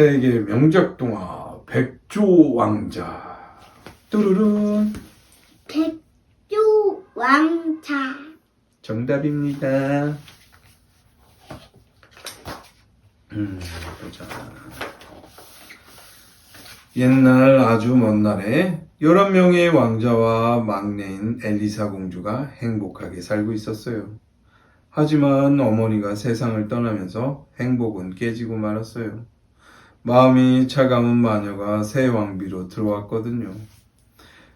세계 명작 동화 백조 왕자. 뚜루룬. 백조 왕자. 정답입니다. 보자. 옛날 아주 먼 날에 11명의 왕자와 막내인 엘리사 공주가 행복하게 살고 있었어요. 하지만 어머니가 세상을 떠나면서 행복은 깨지고 말았어요. 마음이 차가운 마녀가 새 왕비로 들어왔거든요.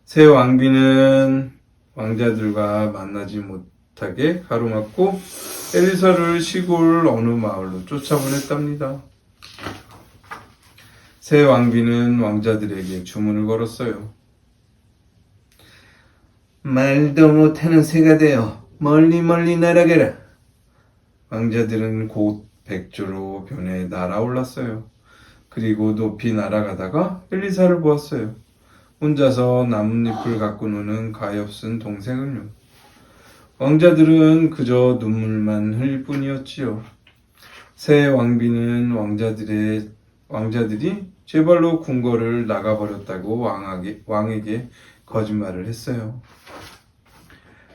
새 왕비는 왕자들과 만나지 못하게 가로막고 엘리사를 시골 어느 마을로 쫓아보냈답니다. 새 왕비는 왕자들에게 주문을 걸었어요. 말도 못하는 새가 되어 멀리 멀리 날아가라. 왕자들은 곧 백조로 변해 날아올랐어요. 그리고 높이 날아가다가 엘리사를 보았어요. 혼자서 나뭇잎을 갖고 노는 가엾은 동생을요. 왕자들은 그저 눈물만 흘릴 뿐이었지요. 새 왕비는 왕자들이 제 발로 궁궐을 나가버렸다고 왕에게 거짓말을 했어요.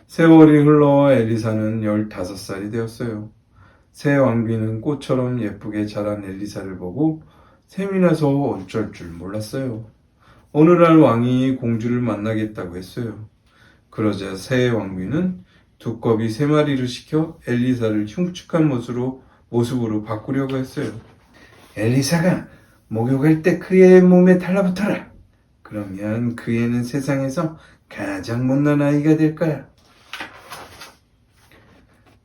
세월이 흘러 엘리사는 15살이 되었어요. 새 왕비는 꽃처럼 예쁘게 자란 엘리사를 보고 샘이 나서 어쩔 줄 몰랐어요. 어느 날 왕이 공주를 만나겠다고 했어요. 그러자 새 왕비는 두꺼비 3마리를 시켜 엘리사를 흉측한 모습으로 바꾸려고 했어요. 엘리사가 목욕할 때 그의 몸에 달라붙어라. 그러면 그 애는 세상에서 가장 못난 아이가 될 거야.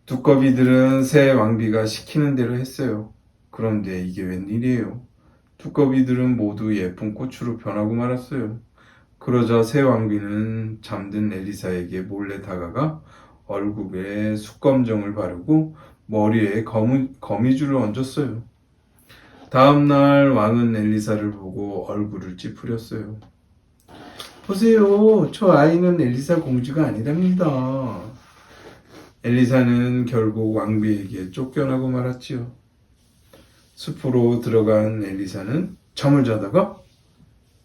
두꺼비들은 새 왕비가 시키는 대로 했어요. 그런데 이게 웬일이에요? 두꺼비들은 모두 예쁜 꽃으로 변하고 말았어요. 그러자 새 왕비는 잠든 엘리사에게 몰래 다가가 얼굴에 숯검정을 바르고 머리에 거미줄을 얹었어요. 다음 날 왕은 엘리사를 보고 얼굴을 찌푸렸어요. 보세요, 저 아이는 엘리사 공주가 아니랍니다. 엘리사는 결국 왕비에게 쫓겨나고 말았지요. 숲으로 들어간 엘리사는 잠을 자다가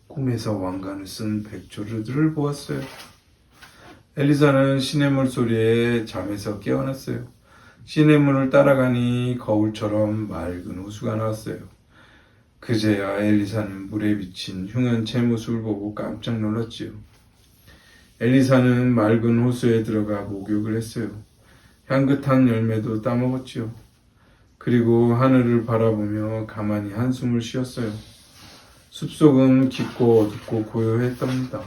꿈에서 왕관을 쓴 백조들을 보았어요. 엘리사는 시냇물 소리에 잠에서 깨어났어요. 시냇물을 따라가니 거울처럼 맑은 호수가 나왔어요. 그제야 엘리사는 물에 비친 흉한 모습을 보고 깜짝 놀랐지요. 엘리사는 맑은 호수에 들어가 목욕을 했어요. 향긋한 열매도 따먹었지요. 그리고 하늘을 바라보며 가만히 한숨을 쉬었어요. 숲속은 깊고 어둡고 고요했답니다.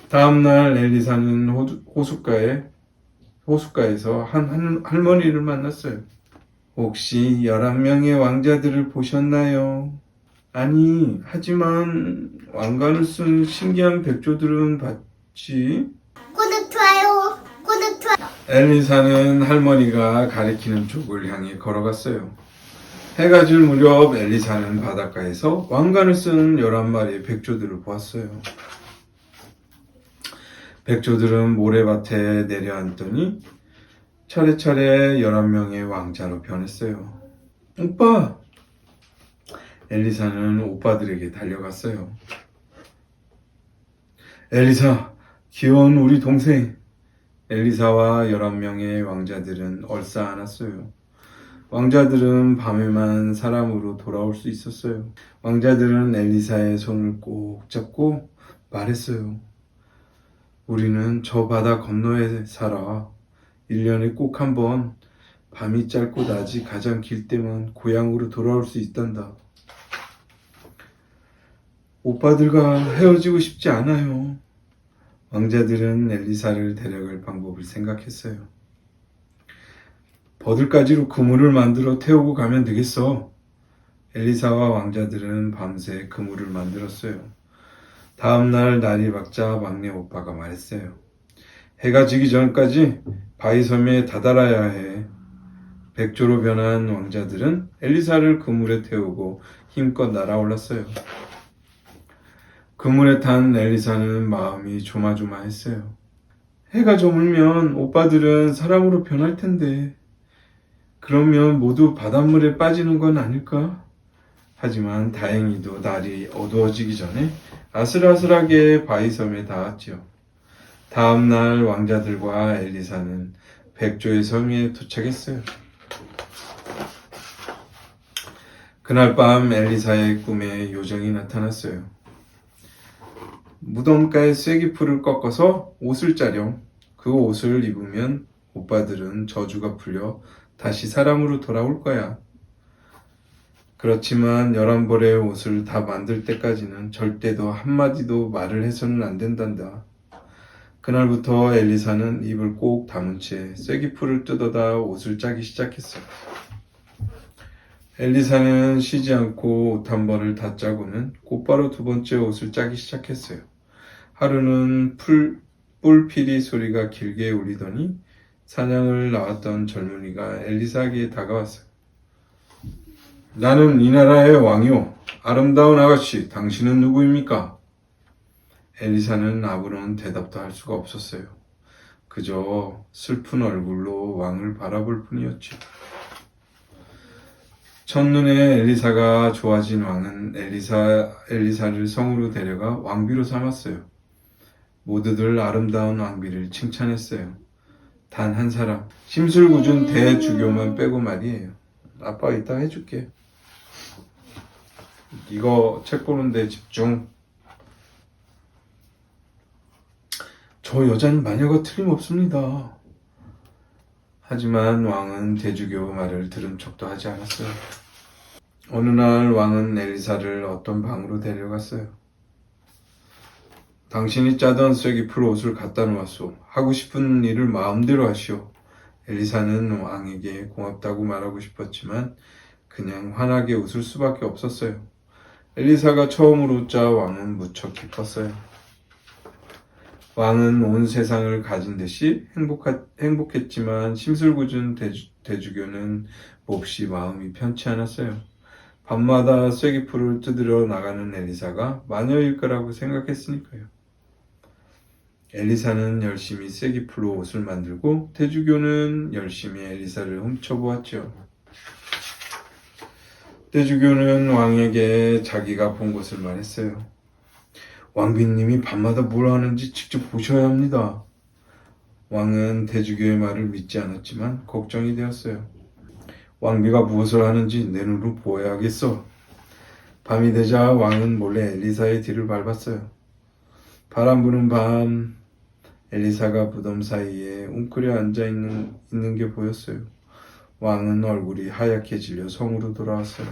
다음날 엘리사는 호숫가에서 한 할머니를 만났어요. 혹시 11명의 왕자들을 보셨나요? 아니, 하지만 왕관을 쓴 신기한 백조들은 봤지? 구독, 좋아요. 구독, 좋아요. 엘리사는 할머니가 가리키는 쪽을 향해 걸어갔어요. 해가 질 무렵 엘리사는 바닷가에서 왕관을 쓴 11마리의 백조들을 보았어요. 백조들은 모래밭에 내려앉더니 차례차례 11명의 왕자로 변했어요. 오빠! 엘리사는 오빠들에게 달려갔어요. 엘리사, 귀여운 우리 동생! 엘리사와 11명의 왕자들은 얼싸안았어요. 왕자들은 밤에만 사람으로 돌아올 수 있었어요. 왕자들은 엘리사의 손을 꼭 잡고 말했어요. 우리는 저 바다 건너에 살아. 1년에 꼭 한 번 밤이 짧고 낮이 가장 길 때만 고향으로 돌아올 수 있단다. 오빠들과 헤어지고 싶지 않아요. 왕자들은 엘리사를 데려갈 방법을 생각했어요. 버들가지로 그물을 만들어 태우고 가면 되겠어. 엘리사와 왕자들은 밤새 그물을 만들었어요. 다음날 날이 밝자 막내 오빠가 말했어요. 해가 지기 전까지 바위섬에 다다라야 해. 백조로 변한 왕자들은 엘리사를 그물에 태우고 힘껏 날아올랐어요. 그물에 탄 엘리사는 마음이 조마조마했어요. 해가 저물면 오빠들은 사람으로 변할 텐데 그러면 모두 바닷물에 빠지는 건 아닐까? 하지만 다행히도 날이 어두워지기 전에 아슬아슬하게 바위섬에 닿았지요. 다음 날 왕자들과 엘리사는 백조의 섬에 도착했어요. 그날 밤 엘리사의 꿈에 요정이 나타났어요. 무덤가에 쐐기풀을 꺾어서 옷을 짜렴. 그 옷을 입으면 오빠들은 저주가 풀려 다시 사람으로 돌아올 거야. 그렇지만 11벌의 옷을 다 만들 때까지는 절대도 한마디도 말을 해서는 안 된단다. 그날부터 엘리사는 입을 꼭 다문 채 쐐기풀을 뜯어다 옷을 짜기 시작했어요. 엘리사는 쉬지 않고 옷 한 벌을 다 짜고는 곧바로 두 번째 옷을 짜기 시작했어요. 하루는 뿔피리 소리가 길게 울리더니 사냥을 나왔던 젊은이가 엘리사에게 다가왔어요. 나는 이 나라의 왕이오. 아름다운 아가씨, 당신은 누구입니까? 엘리사는 아무런 대답도 할 수가 없었어요. 그저 슬픈 얼굴로 왕을 바라볼 뿐이었죠. 첫눈에 엘리사가 좋아진 왕은 엘리사를 성으로 데려가 왕비로 삼았어요. 모두들 아름다운 왕비를 칭찬했어요. 단 한 사람, 심술궂은 대주교만 빼고 말이에요. 아빠 이따 해줄게. 이거 책 보는데 집중. 저 여자는 마녀가 틀림없습니다. 하지만 왕은 대주교 말을 들은 척도 하지 않았어요. 어느 날 왕은 엘리사를 어떤 방으로 데려갔어요. 당신이 짜던 쐐기풀 옷을 갖다 놓았소. 하고 싶은 일을 마음대로 하시오. 엘리사는 왕에게 고맙다고 말하고 싶었지만 그냥 환하게 웃을 수밖에 없었어요. 엘리사가 처음으로 웃자 왕은 무척 기뻤어요. 왕은 온 세상을 가진 듯이 행복했지만 심술궂은 대주교는 몹시 마음이 편치 않았어요. 밤마다 쐐기풀을 뜯으러 나가는 엘리사가 마녀일 거라고 생각했으니까요. 엘리사는 열심히 쐐기풀로 옷을 만들고 대주교는 열심히 엘리사를 훔쳐보았죠. 대주교는 왕에게 자기가 본 것을 말했어요. 왕비님이 밤마다 뭘 하는지 직접 보셔야 합니다. 왕은 대주교의 말을 믿지 않았지만 걱정이 되었어요. 왕비가 무엇을 하는지 내 눈으로 보아야겠어. 밤이 되자 왕은 몰래 엘리사의 뒤를 밟았어요. 바람 부는 밤, 엘리사가 무덤 사이에 웅크려 앉아있는 게 보였어요. 왕은 얼굴이 하얗게 질려 성으로 돌아왔어요.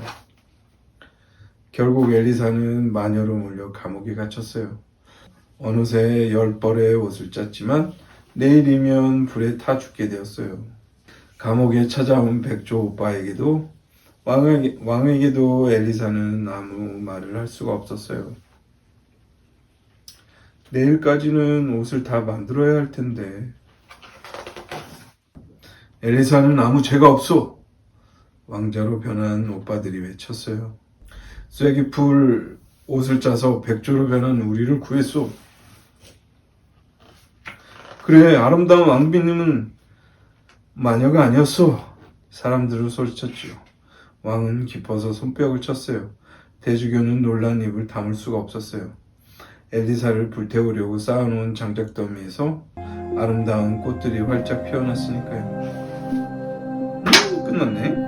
결국 엘리사는 마녀로 몰려 감옥에 갇혔어요. 어느새 10벌의 옷을 짰지만 내일이면 불에 타 죽게 되었어요. 감옥에 찾아온 백조 오빠에게도 왕에게도 엘리사는 아무 말을 할 수가 없었어요. 내일까지는 옷을 다 만들어야 할 텐데. 엘리사는 아무 죄가 없어. 왕자로 변한 오빠들이 외쳤어요. 쐐기풀 옷을 짜서 백조로 변한 우리를 구했소. 그래, 아름다운 왕비님은 마녀가 아니었어. 사람들은 소리쳤지요. 왕은 기뻐서 손뼉을 쳤어요. 대주교는 놀란 입을 다물 수가 없었어요. 엘리사를 불태우려고 쌓아놓은 장작더미에서 아름다운 꽃들이 활짝 피어났으니까요. 끝났네.